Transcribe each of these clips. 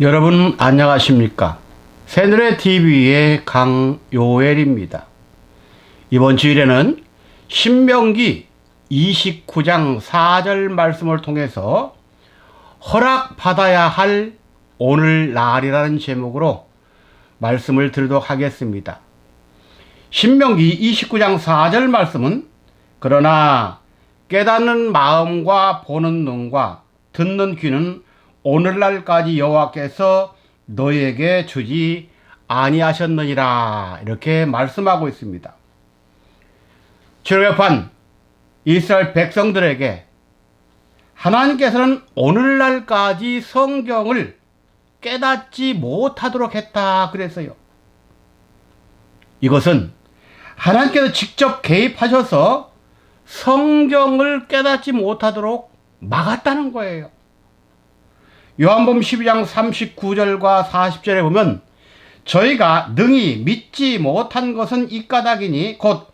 여러분 안녕하십니까? 새누레TV의 강요엘입니다. 이번 주일에는 신명기 29장 4절 말씀을 통해서 허락받아야 할 오늘날이라는 제목으로 말씀을 드리도록 하겠습니다. 신명기 29장 4절 말씀은 그러나 깨닫는 마음과 보는 눈과 듣는 귀는 오늘날까지 여호와께서 너에게 주지 아니하셨느니라 이렇게 말씀하고 있습니다. 출애굽한 이스라엘 백성들에게 하나님께서는 오늘날까지 성경을 깨닫지 못하도록 했다 그랬어요. 이것은 하나님께서 직접 개입하셔서 성경을 깨닫지 못하도록 막았다는 거예요. 요한복음 12장 39절과 40절에 보면 저희가 능히 믿지 못한 것은 이 까닭이니 곧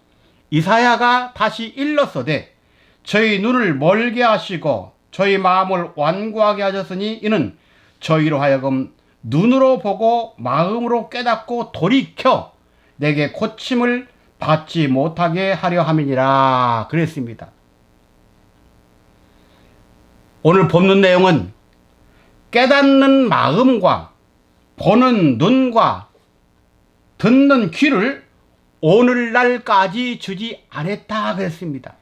이사야가 다시 일렀으되 저희 눈을 멀게 하시고 저희 마음을 완고하게 하셨으니 이는 저희로 하여금 눈으로 보고 마음으로 깨닫고 돌이켜 내게 고침을 받지 못하게 하려 함이니라 그랬습니다. 오늘 본문 내용은 깨닫는 마음과 보는 눈과 듣는 귀를 오늘날까지 주지 않았다 그랬습니다.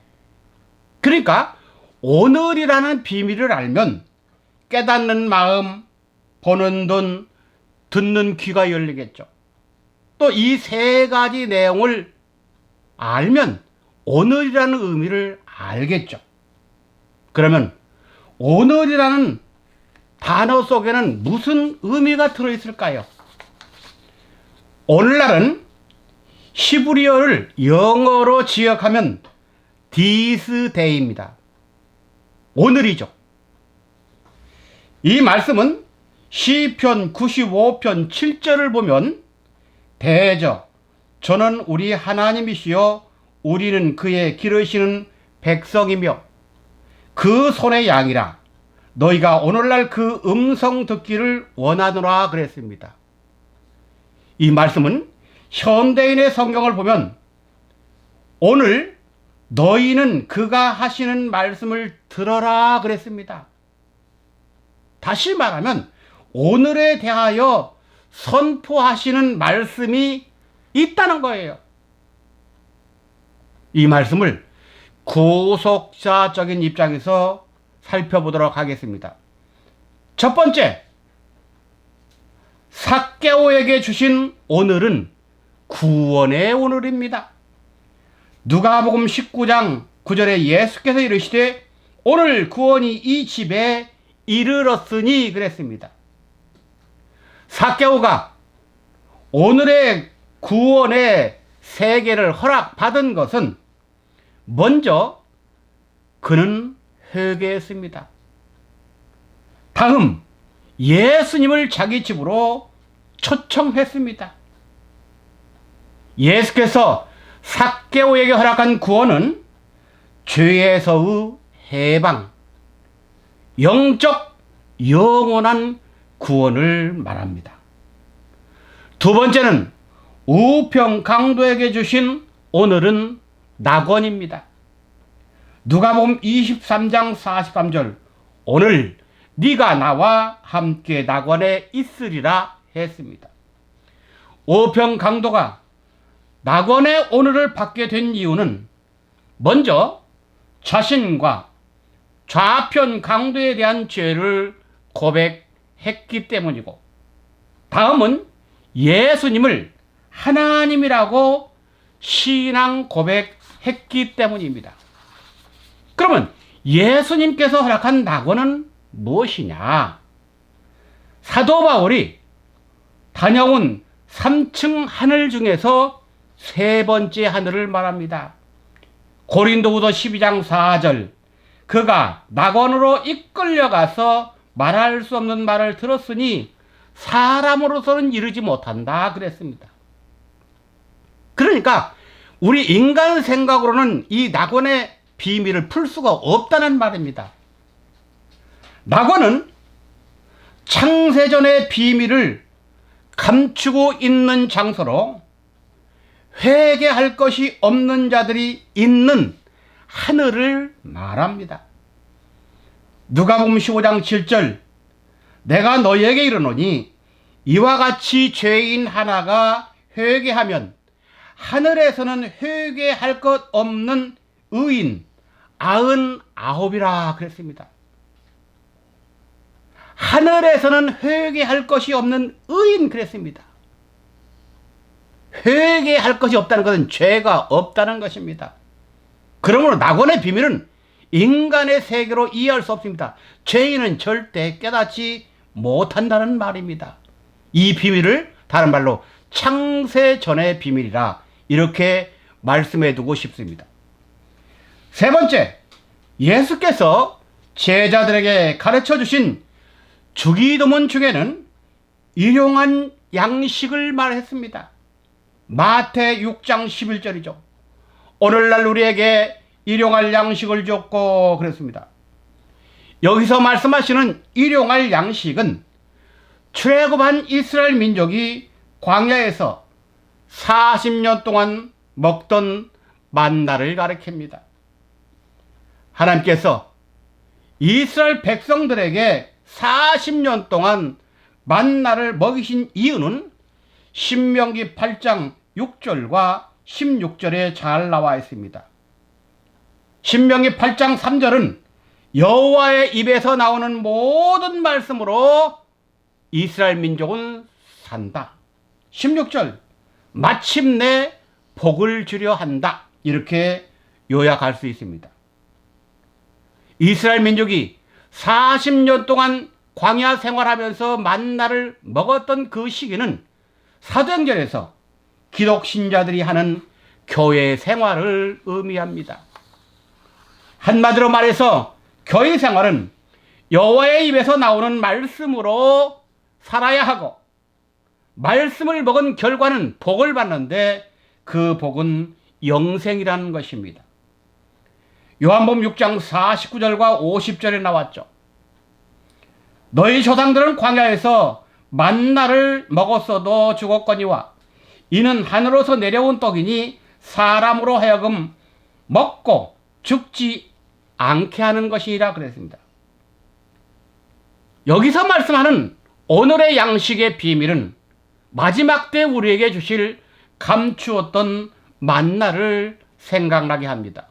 그러니까 오늘이라는 비밀을 알면 깨닫는 마음, 보는 눈, 듣는 귀가 열리겠죠. 또 이 세 가지 내용을 알면 오늘이라는 의미를 알겠죠. 그러면 오늘이라는 단어 속에는 무슨 의미가 들어있을까요? 오늘날은 히브리어를 영어로 지역하면 this day입니다. 오늘이죠. 이 말씀은 시편 95편 7절을 보면 대저 저는 우리 하나님이시여 우리는 그의 기르시는 백성이며 그 손의 양이라 너희가 오늘날 그 음성 듣기를 원하노라 그랬습니다. 이 말씀은 현대인의 성경을 보면 오늘 너희는 그가 하시는 말씀을 들어라 그랬습니다. 다시 말하면 오늘에 대하여 선포하시는 말씀이 있다는 거예요. 이 말씀을 구속자적인 입장에서 살펴보도록 하겠습니다. 첫 번째, 삭개오에게 주신 오늘은 구원의 오늘입니다. 누가복음 19장 9절에 예수께서 이르시되 오늘 구원이 이 집에 이르렀으니 그랬습니다. 삭개오가 오늘의 구원의 세계를 허락받은 것은 먼저 그는 회개했습니다. 다음 예수님을 자기 집으로 초청했습니다. 예수께서 삭개오에게 허락한 구원은 죄에서의 해방, 영적 영원한 구원을 말합니다. 두 번째는 우평 강도에게 주신 오늘은 낙원입니다. 누가복음 23장 43절 오늘 네가 나와 함께 낙원에 있으리라 했습니다. 우평 강도가 낙원의 오늘을 받게 된 이유는 먼저 자신과 좌편 강도에 대한 죄를 고백했기 때문이고 다음은 예수님을 하나님이라고 신앙 고백했기 때문입니다. 그러면 예수님께서 허락한 낙원은 무엇이냐? 사도 바울이 다녀온 3층 하늘 중에서 세 번째 하늘을 말합니다. 고린도후서 12장 4절 그가 낙원으로 이끌려가서 말할 수 없는 말을 들었으니 사람으로서는 이르지 못한다 그랬습니다. 그러니까 우리 인간 생각으로는 이 낙원의 비밀을 풀 수가 없다는 말입니다. 낙원은 창세전의 비밀을 감추고 있는 장소로 회개할 것이 없는 자들이 있는 하늘을 말합니다. 누가복음 15장 7절 내가 너희에게 이르노니 이와 같이 죄인 하나가 회개하면 하늘에서는 회개할 것 없는 의인 99이라 그랬습니다. 하늘에서는 회개할 것이 없는 의인 그랬습니다. 회개할 것이 없다는 것은 죄가 없다는 것입니다. 그러므로 낙원의 비밀은 인간의 세계로 이해할 수 없습니다. 죄인은 절대 깨닫지 못한다는 말입니다. 이 비밀을 다른 말로 창세전의 비밀이라 이렇게 말씀해 두고 싶습니다. 세 번째, 예수께서 제자들에게 가르쳐 주신 주기도문 중에는 일용한 양식을 말했습니다. 마태 6장 11절이죠. 오늘날 우리에게 일용할 양식을 줬고 그랬습니다. 여기서 말씀하시는 일용할 양식은 출애굽한 이스라엘 민족이 광야에서 40년 동안 먹던 만나를 가리킵니다. 하나님께서 이스라엘 백성들에게 40년 동안 만나를 먹이신 이유는 신명기 8장 6절과 16절에 잘 나와 있습니다. 신명기 8장 3절은 여호와의 입에서 나오는 모든 말씀으로 이스라엘 민족은 산다. 16절 마침내 복을 주려 한다. 이렇게 요약할 수 있습니다. 이스라엘 민족이 40년 동안 광야 생활하면서 만나를 먹었던 그 시기는 사도행전에서 기독 신자들이 하는 교회 생활을 의미합니다. 한마디로 말해서 교회 생활은 여호와의 입에서 나오는 말씀으로 살아야 하고 말씀을 먹은 결과는 복을 받는데 그 복은 영생이라는 것입니다. 요한복음 6장 49절과 50절에 나왔죠. 너희 조상들은 광야에서 만나를 먹었어도 죽었거니와 이는 하늘에서 내려온 떡이니 사람으로 하여금 먹고 죽지 않게 하는 것이라 그랬습니다. 여기서 말씀하는 오늘의 양식의 비밀은 마지막 때 우리에게 주실 감추었던 만나를 생각나게 합니다.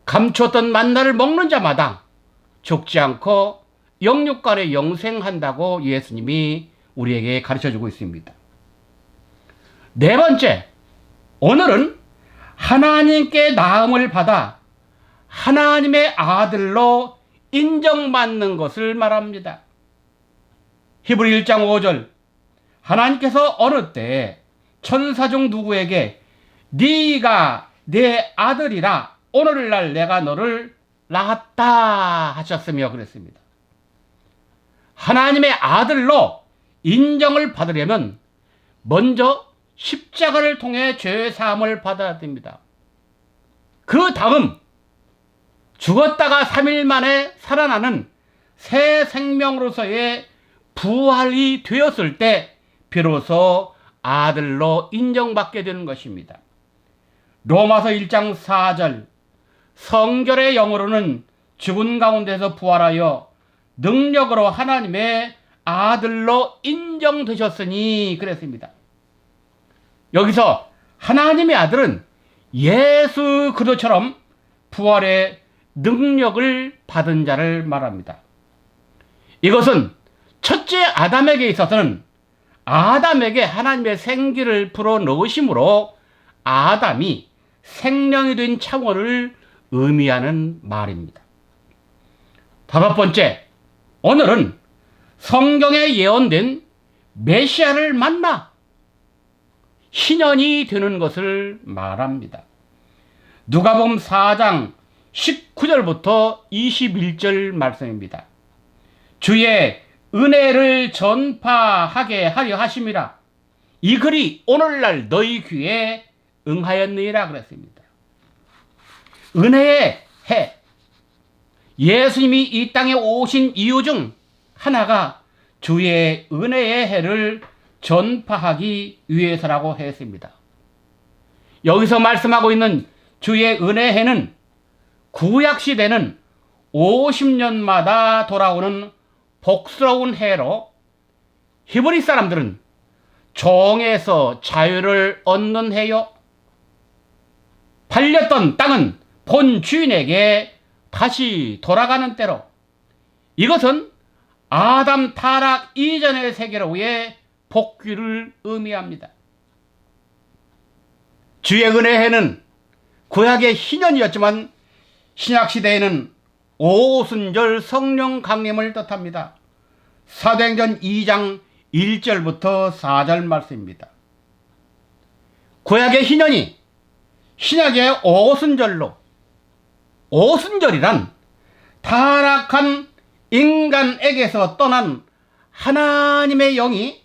감추었던 만나를 먹는 자마다 죽지 않고 영육간에 영생한다고 예수님이 우리에게 가르쳐주고 있습니다. 네 번째, 오늘은 하나님께 나음을 받아 하나님의 아들로 인정받는 것을 말합니다. 히브리 1장 5절 하나님께서 어느 때 천사 중 누구에게 네가 내 아들이라 오늘날 내가 너를 낳았다 하셨으며 그랬습니다. 하나님의 아들로 인정을 받으려면 먼저 십자가를 통해 죄 사함을 받아야 됩니다. 그 다음 죽었다가 3일 만에 살아나는 새 생명으로서의 부활이 되었을 때 비로소 아들로 인정받게 되는 것입니다. 로마서 1장 4절 성결의 영으로는 죽은 가운데서 부활하여 능력으로 하나님의 아들로 인정되셨으니 그랬습니다. 여기서 하나님의 아들은 예수 그리스도처럼 부활의 능력을 받은 자를 말합니다. 이것은 첫째 아담에게 있어서는 아담에게 하나님의 생기를 불어넣으심으로 아담이 생명이 된 차원을 의미하는 말입니다. 다섯 번째, 오늘은 성경에 예언된 메시아를 만나 신현이 되는 것을 말합니다. 누가복음 4장 19절부터 21절 말씀입니다. 주의 은혜를 전파하게 하려 하심이라 이 글이 오늘날 너희 귀에 응하였느니라 그랬습니다. 은혜의 해, 예수님이 이 땅에 오신 이유 중 하나가 주의 은혜의 해를 전파하기 위해서라고 했습니다. 여기서 말씀하고 있는 주의 은혜의 해는 구약시대는 50년마다 돌아오는 복스러운 해로 히브리 사람들은 종에서 자유를 얻는 해요. 팔렸던 땅은 본 주인에게 다시 돌아가는 때로, 이것은 아담 타락 이전의 세계로의 복귀를 의미합니다. 주의 은혜해는 구약의 희년이었지만 신약시대에는 오순절 성령 강림을 뜻합니다. 사도행전 2장 1절부터 4절 말씀입니다. 구약의 희년이 신약의 오순절로, 오순절이란 타락한 인간에게서 떠난 하나님의 영이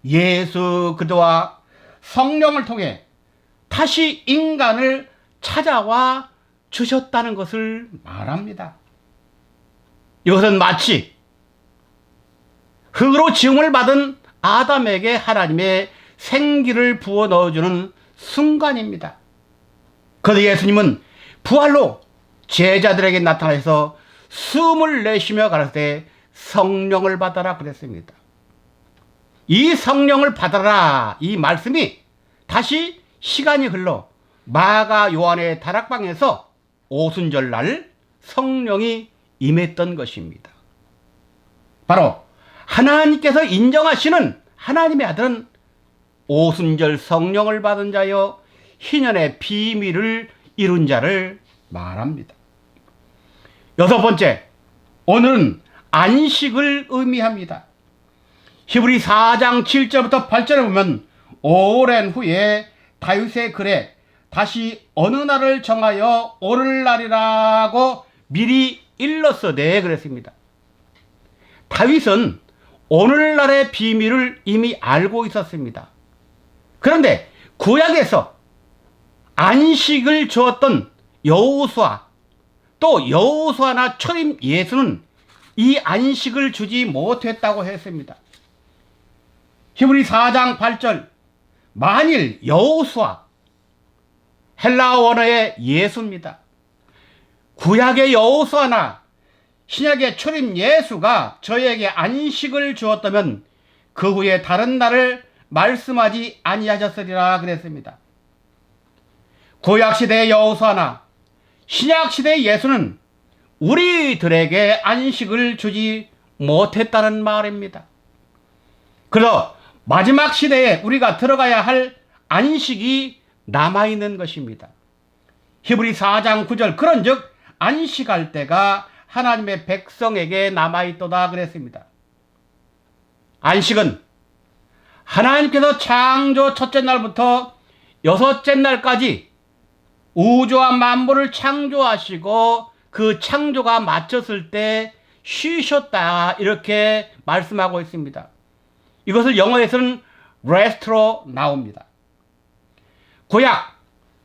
예수 그리스도와 성령을 통해 다시 인간을 찾아와 주셨다는 것을 말합니다. 이것은 마치 흙으로 지음을 받은 아담에게 하나님의 생기를 부어 넣어주는 순간입니다. 그런데 예수님은 부활로 제자들에게 나타나서 숨을 내쉬며 가라사대 성령을 받아라 그랬습니다. 이 성령을 받아라, 이 말씀이 다시 시간이 흘러 마가 요한의 다락방에서 오순절날 성령이 임했던 것입니다. 바로 하나님께서 인정하시는 하나님의 아들은 오순절 성령을 받은 자여 희년의 비밀을 이룬 자를 말합니다. 여섯 번째, 오늘은 안식을 의미합니다. 히브리 4장 7절부터 8절에 보면 오랜 후에 다윗의 글에 다시 어느 날을 정하여 오늘날이라고 미리 일렀으되 그랬습니다. 다윗은 오늘날의 비밀을 이미 알고 있었습니다. 그런데 구약에서 안식을 주었던 여호수아, 또 여호수아나 초림 예수는 이 안식을 주지 못했다고 했습니다. 히브리 4장 8절, 만일 여호수아, 헬라어 원어의 예수입니다. 구약의 여호수아나 신약의 초림 예수가 저에게 안식을 주었다면 그 후에 다른 날을 말씀하지 아니하셨으리라 그랬습니다. 구약시대의 여호수아나 신약시대의 예수는 우리들에게 안식을 주지 못했다는 말입니다. 그래서 마지막 시대에 우리가 들어가야 할 안식이 남아있는 것입니다. 히브리 4장 9절, 그런즉 안식할 때가 하나님의 백성에게 남아있도다 그랬습니다. 안식은 하나님께서 창조 첫째 날부터 여섯째 날까지 우주와 만물을 창조하시고 그 창조가 마쳤을 때 쉬셨다, 이렇게 말씀하고 있습니다. 이것을 영어에서는 rest로 나옵니다. 구약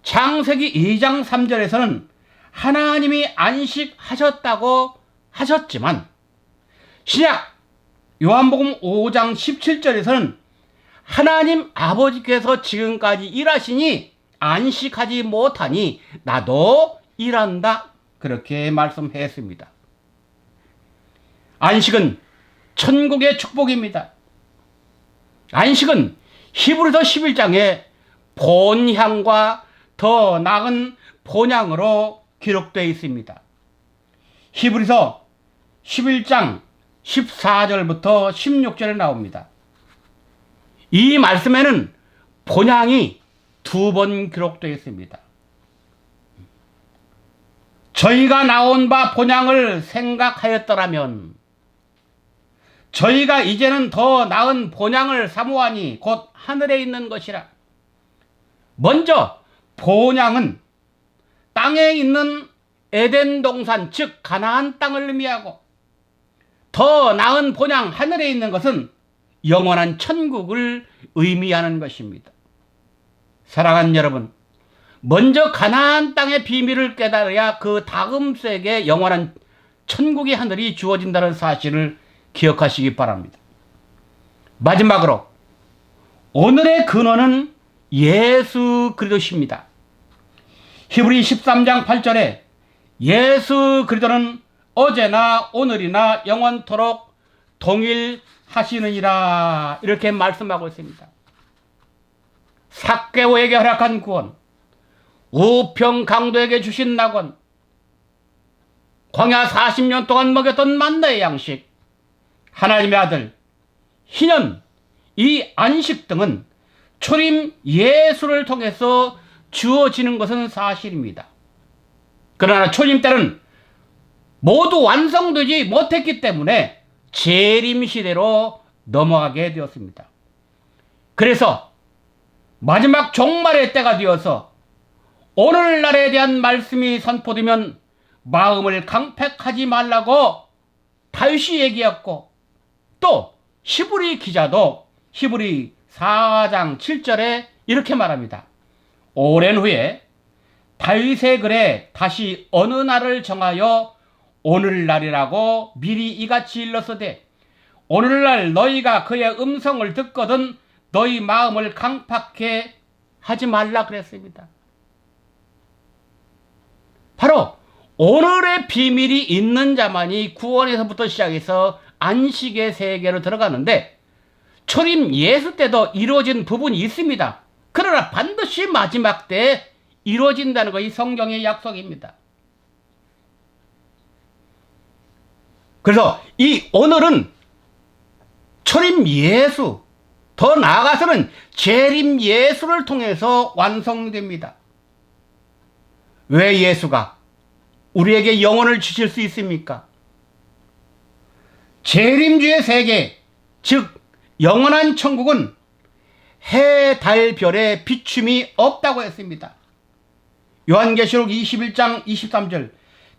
창세기 2장 3절에서는 하나님이 안식하셨다고 하셨지만 신약 요한복음 5장 17절에서는 하나님 아버지께서 지금까지 일하시니 안식하지 못하니 나도 일한다, 그렇게 말씀했습니다. 안식은 천국의 축복입니다. 안식은 히브리서 11장에 본향과 더 나은 본향으로 기록되어 있습니다. 히브리서 11장 14절부터 16절에 나옵니다. 이 말씀에는 본향이 두 번 기록되어 있습니다. 저희가 나온 바 본향을 생각하였더라면 저희가 이제는 더 나은 본향을 사모하니 곧 하늘에 있는 것이라. 먼저 본향은 땅에 있는 에덴 동산, 즉 가나안 땅을 의미하고, 더 나은 본향 하늘에 있는 것은 영원한 천국을 의미하는 것입니다. 사랑하는 여러분, 먼저 가나안 땅의 비밀을 깨달아야 그 다음 세계 영원한 천국의 하늘이 주어진다는 사실을 기억하시기 바랍니다. 마지막으로 오늘의 근원은 예수 그리스도십니다. 히브리 13장 8절에 예수 그리스도는 어제나 오늘이나 영원토록 동일하시느니라 이렇게 말씀하고 있습니다. 삭개오에게 허락한 구원, 우평강도에게 주신 낙원, 광야 40년 동안 먹였던 만나의 양식, 하나님의 아들, 희년, 이 안식 등은 초림 예수를 통해서 주어지는 것은 사실입니다. 그러나 초림 때는 모두 완성되지 못했기 때문에 재림 시대로 넘어가게 되었습니다. 그래서 마지막 종말의 때가 되어서 오늘날에 대한 말씀이 선포되면 마음을 강팍하지 말라고 다윗이 얘기했고, 또 히브리 기자도 히브리 4장 7절에 이렇게 말합니다. 오랜 후에 다윗의 글에 다시 어느 날을 정하여 오늘날이라고 미리 이같이 일렀으되 오늘날 너희가 그의 음성을 듣거든 너희 마음을 강팍해 하지 말라 그랬습니다. 바로 오늘의 비밀이 있는 자만이 구원에서부터 시작해서 안식의 세계로 들어가는데, 초림 예수 때도 이루어진 부분이 있습니다. 그러나 반드시 마지막 때에 이루어진다는 것이 성경의 약속입니다. 그래서 이 오늘은 초림 예수, 더 나아가서는 재림 예수를 통해서 완성됩니다. 왜 예수가 우리에게 영혼을 주실 수 있습니까? 재림주의 세계, 즉 영원한 천국은 해, 달, 별에 비춤이 없다고 했습니다. 요한계시록 21장 23절,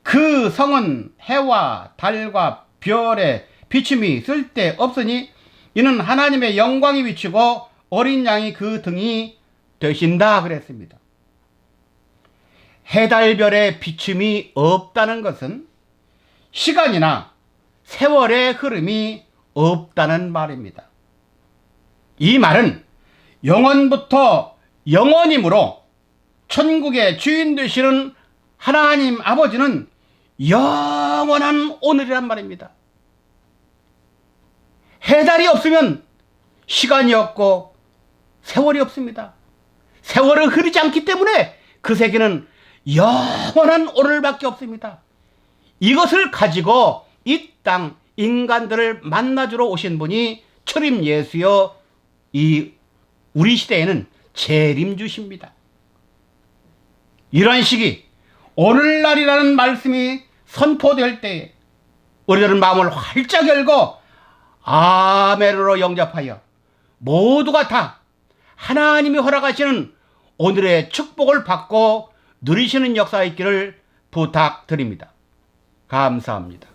그 성은 해와 달과 별에 비춤이 쓸데없으니 이는 하나님의 영광이 비추고 어린 양이 그 등이 되신다 그랬습니다. 해, 달, 별에 비춤이 없다는 것은 시간이나 세월의 흐름이 없다는 말입니다. 이 말은 영원부터 영원이므로 천국의 주인 되시는 하나님 아버지는 영원한 오늘이란 말입니다. 해달이 없으면 시간이 없고 세월이 없습니다. 세월은 흐르지 않기 때문에 그 세계는 영원한 오늘밖에 없습니다. 이것을 가지고 이 땅 인간들을 만나주러 오신 분이 초림 예수여, 이 우리 시대에는 재림주십니다. 이런 시기, 오늘날이라는 말씀이 선포될 때에 우리들은 마음을 활짝 열고 아멘으로 영접하여 모두가 다 하나님이 허락하시는 오늘의 축복을 받고 누리시는 역사가 있기를 부탁드립니다. 감사합니다.